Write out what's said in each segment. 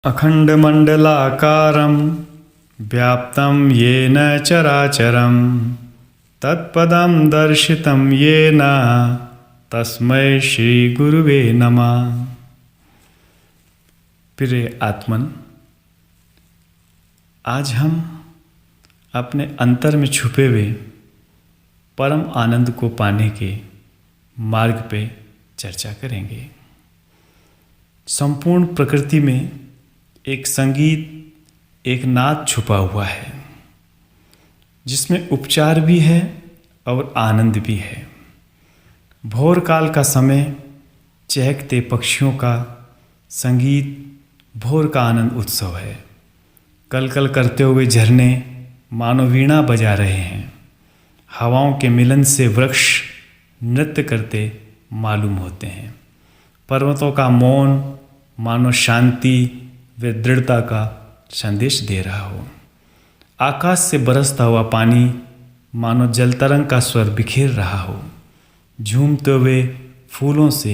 अखण्डमण्डलाकारं व्याप्तं येन चराचरं तत्पदं दर्शितं येन तस्मै श्री गुरुवे नमः। प्रिय आत्मन, आज हम अपने अंतर में छुपे हुए परम आनंद को पाने के मार्ग पे चर्चा करेंगे। संपूर्ण प्रकृति में एक संगीत, एक नाद छुपा हुआ है जिसमें उपचार भी है और आनंद भी है। भोर काल का समय चहकते पक्षियों का संगीत भोर का आनंद उत्सव है। कल कल करते हुए झरने मानो वीणा बजा रहे हैं। हवाओं के मिलन से वृक्ष नृत्य करते मालूम होते हैं। पर्वतों का मौन मानो शांति व दृढ़ता का संदेश दे रहा हो। आकाश से बरसता हुआ पानी मानो जल तरंग का स्वर बिखेर रहा हो। झूमते हुए फूलों से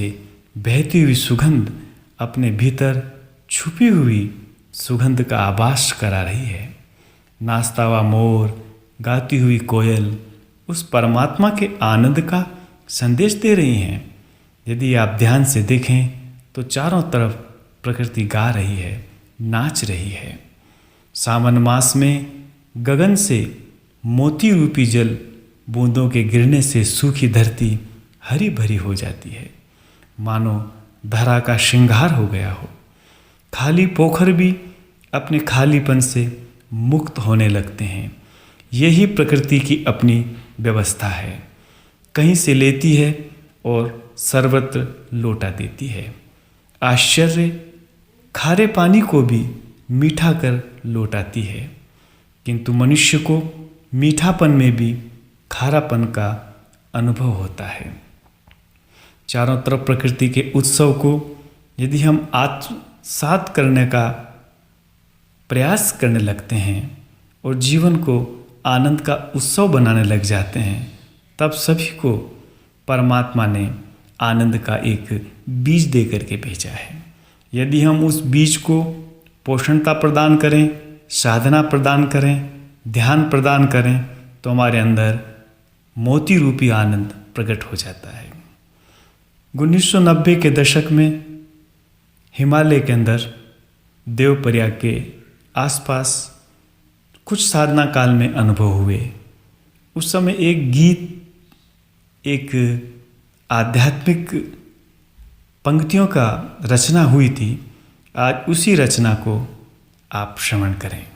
बहती हुई सुगंध अपने भीतर छुपी हुई सुगंध का आभास करा रही है। नाचता हुआ मोर, गाती हुई कोयल उस परमात्मा के आनंद का संदेश दे रही हैं। यदि आप ध्यान से देखें तो चारों तरफ प्रकृति गा रही है, नाच रही है। सावन मास में गगन से मोती रूपी जल बूंदों के गिरने से सूखी धरती हरी भरी हो जाती है, मानो धरा का श्रृंगार हो गया हो। खाली पोखर भी अपने खालीपन से मुक्त होने लगते हैं। यही प्रकृति की अपनी व्यवस्था है। कहीं से लेती है और सर्वत्र लौटा देती है। आश्चर्य, खारे पानी को भी मीठा कर लौटाती है, किंतु मनुष्य को मीठापन में भी खारापन का अनुभव होता है। चारों तरफ प्रकृति के उत्सव को यदि हम आत्मसात करने का प्रयास करने लगते हैं और जीवन को आनंद का उत्सव बनाने लग जाते हैं, तब सभी को परमात्मा ने आनंद का एक बीज दे करके भेजा है। यदि हम उस बीज को पोषणता प्रदान करें, साधना प्रदान करें, ध्यान प्रदान करें, तो हमारे अंदर मोती रूपी आनंद प्रकट हो जाता है। 1990 के दशक में हिमालय के अंदर देवप्रयाग के आसपास कुछ साधना काल में अनुभव हुए। उस समय एक गीत, एक आध्यात्मिक पंक्तियों का रचना हुई थी। आज उसी रचना को आप श्रवण करें।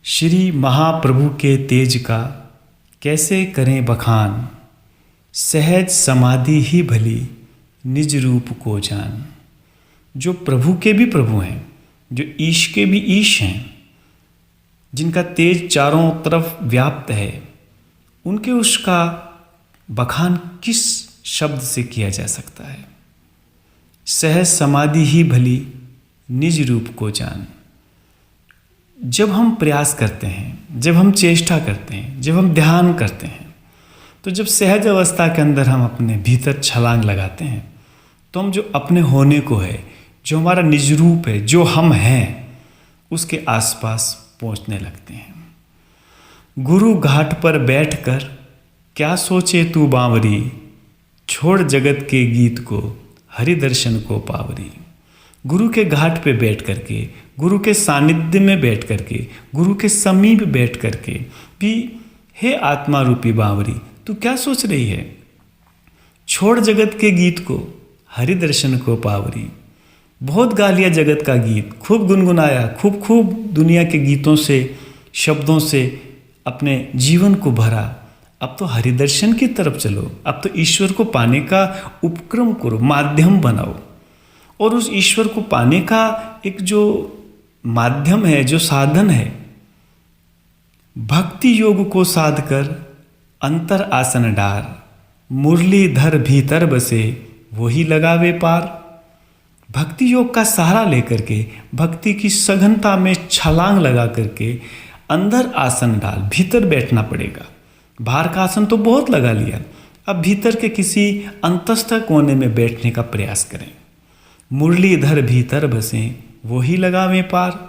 श्री महाप्रभु के तेज का कैसे करें बखान, सहज समाधि ही भली निज रूप को जान। जो प्रभु के भी प्रभु हैं, जो ईश के भी ईश हैं, जिनका तेज चारों तरफ व्याप्त है, उनके उसका बखान किस शब्द से किया जा सकता है। सहज समाधि ही भली निज रूप को जान। जब हम प्रयास करते हैं, जब हम चेष्टा करते हैं, जब हम ध्यान करते हैं, तो जब सहज अवस्था के अंदर हम अपने भीतर छलांग लगाते हैं, तो हम जो अपने होने को है, जो हमारा निज रूप है, जो हम हैं, उसके आसपास पहुंचने लगते हैं। गुरु घाट पर बैठकर क्या सोचे तू बावरी, छोड़ जगत के गीत को हरि दर्शन को पावरी। गुरु के घाट पे बैठ करके, गुरु के सानिध्य में बैठ करके, गुरु के समीप बैठ करके भी, हे आत्मा रूपी बावरी, तू क्या सोच रही है? छोड़ जगत के गीत को हरि दर्शन को पावरी। बहुत गा लिया जगत का गीत, खूब गुनगुनाया, खूब दुनिया के गीतों से, शब्दों से अपने जीवन को भरा। अब तो हरि दर्शन की तरफ चलो। अब तो ईश्वर को पाने का उपक्रम करो, माध्यम बनाओ। और उस ईश्वर को पाने का एक जो माध्यम है, जो साधन है, भक्ति योग को साध कर अंतर आसन डार, मुरलीधर भीतर बसे वही लगावे पार। भक्ति योग का सहारा लेकर के, भक्ति की सघनता में छलांग लगा करके अंदर आसन डाल, भीतर बैठना पड़ेगा। बाहर का आसन तो बहुत लगा लिया, अब भीतर के किसी अंतस्थ कोने में बैठने का प्रयास करें। मुरलीधर भीतर बसे वो ही लगावे पार।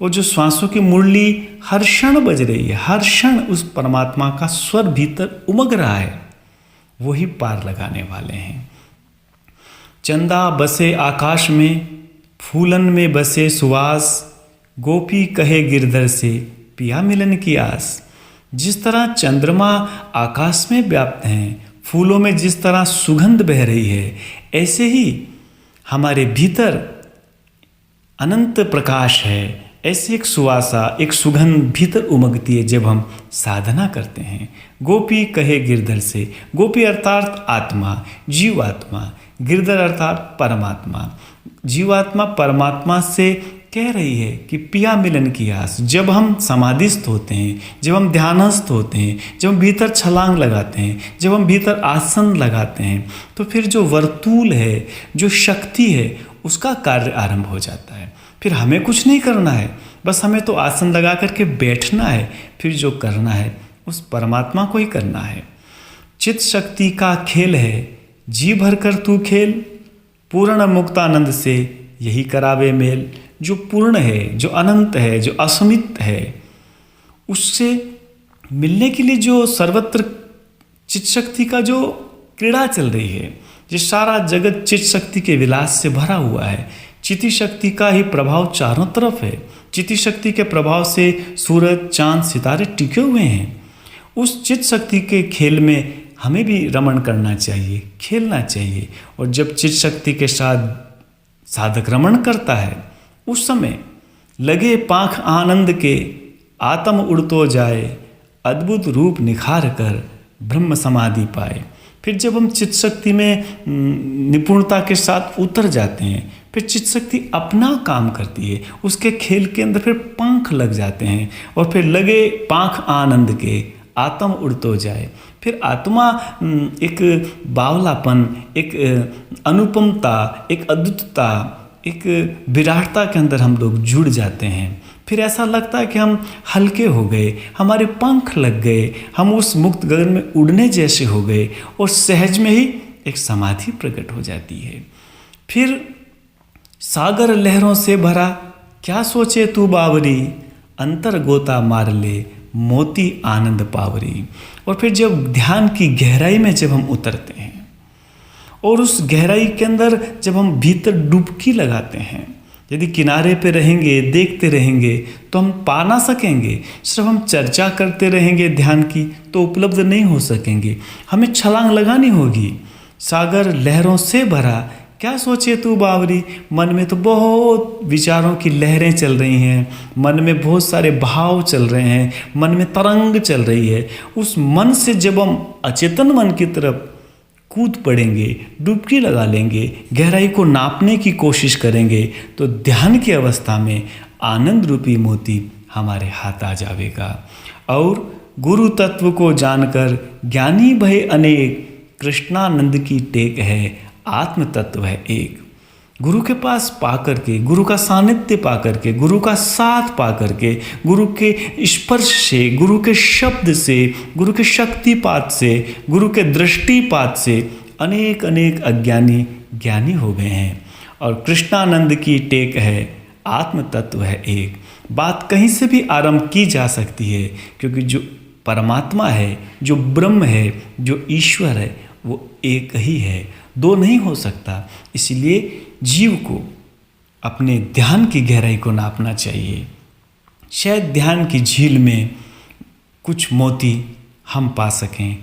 और जो श्वासों की मुरली हर क्षण बज रही है, हर क्षण उस परमात्मा का स्वर भीतर उमग रहा है, वही पार लगाने वाले हैं। चंदा बसे आकाश में, फूलन में बसे सुवास, गोपी कहे गिरधर से पिया मिलन की आस। जिस तरह चंद्रमा आकाश में व्याप्त हैं, फूलों में जिस तरह सुगंध बह रही है, ऐसे ही हमारे भीतर अनंत प्रकाश है। ऐसी एक सुवासा, एक सुगंध भीतर उमगती है जब हम साधना करते हैं। गोपी कहे गिरधर से, गोपी अर्थात आत्मा, जीवात्मा, गिरधर अर्थात परमात्मा। जीवात्मा परमात्मा से कह रही है कि पिया मिलन की आस। जब हम समाधिस्थ होते हैं, जब हम ध्यानस्थ होते हैं, जब हम भीतर छलांग लगाते हैं, जब हम भीतर आसन लगाते हैं, तो फिर जो वर्तूल है, जो शक्ति है, उसका कार्य आरंभ हो जाता है। फिर हमें कुछ नहीं करना है, बस हमें तो आसन लगा करके बैठना है। फिर जो करना है उस परमात्मा को ही करना है। चित्त शक्ति का खेल है, जी भर कर तू खेल, पूर्ण मुक्तानंद से यही करावे मेल। जो पूर्ण है, जो अनंत है, जो असमित है, उससे मिलने के लिए जो सर्वत्र चित्त शक्ति का जो क्रीड़ा चल रही है, ये सारा जगत चित्त शक्ति के विलास से भरा हुआ है। चित्ती शक्ति का ही प्रभाव चारों तरफ है। चित्ती शक्ति के प्रभाव से सूरज, चांद, सितारे टिके हुए हैं। उस चित्त शक्ति के खेल में हमें भी रमण करना चाहिए, खेलना चाहिए। और जब चित्त शक्ति के साथ साधक रमण करता है, उस समय लगे पाँख आनंद के, आत्म उड़तो जाए, अद्भुत रूप निखार कर ब्रह्म समाधि पाए। फिर जब हम चित्त शक्ति में निपुणता के साथ उतर जाते हैं, फिर चित्त शक्ति अपना काम करती है। उसके खेल के अंदर फिर पंख लग जाते हैं और फिर लगे पाँख आनंद के, आत्म उड़तो जाए। फिर आत्मा एक बावलापन, एक अनुपमता, एक अद्भुतता, एक विराटता के अंदर हम लोग जुड़ जाते हैं। फिर ऐसा लगता है कि हम हल्के हो गए, हमारे पंख लग गए, हम उस मुक्त गगन में उड़ने जैसे हो गए और सहज में ही एक समाधि प्रकट हो जाती है। फिर सागर लहरों से भरा, क्या सोचे तू बावरी, अंतर गोता मार ले, मोती आनंद पावरी। और फिर जब ध्यान की गहराई में जब हम उतरते हैं और उस गहराई के अंदर जब हम भीतर डुबकी लगाते हैं, यदि किनारे पे रहेंगे, देखते रहेंगे, तो हम पा ना सकेंगे। सिर्फ हम चर्चा करते रहेंगे ध्यान की तो उपलब्ध नहीं हो सकेंगे। हमें छलांग लगानी होगी। सागर लहरों से भरा, क्या सोचे तू बावरी। मन में तो बहुत विचारों की लहरें चल रही हैं, मन में बहुत सारे भाव चल रहे हैं, मन में तरंग चल रही है। उस मन से जब हम अचेतन मन की तरफ कूद पड़ेंगे, डुबकी लगा लेंगे, गहराई को नापने की कोशिश करेंगे, तो ध्यान की अवस्था में आनंद रूपी मोती हमारे हाथ आ जाएगा। और गुरु तत्व को जानकर ज्ञानी भय अनेक, कृष्णानंद की टेक है, आत्म तत्व है एक। गुरु के पास पाकर के, गुरु का सानिध्य पाकर के, गुरु का साथ पाकर के, गुरु के स्पर्श से, गुरु के शब्द से, गुरु के शक्तिपात से, गुरु के दृष्टिपात से अनेक अनेक अज्ञानी ज्ञानी हो गए हैं। और कृष्णानंद की टेक है, आत्म तत्व है एक। बात कहीं से भी आरंभ की जा सकती है, क्योंकि जो परमात्मा है, जो ब्रह्म है, जो ईश्वर है, वो एक ही है, दो नहीं हो सकता। इसलिए जीव को अपने ध्यान की गहराई को नापना चाहिए। शायद ध्यान की झील में कुछ मोती हम पा सकें,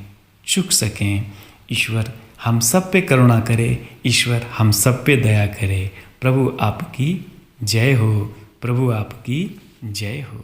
चुक सकें। ईश्वर हम सब पे करुणा करे, ईश्वर हम सब पे दया करे। प्रभु आपकी जय हो, प्रभु आपकी जय हो।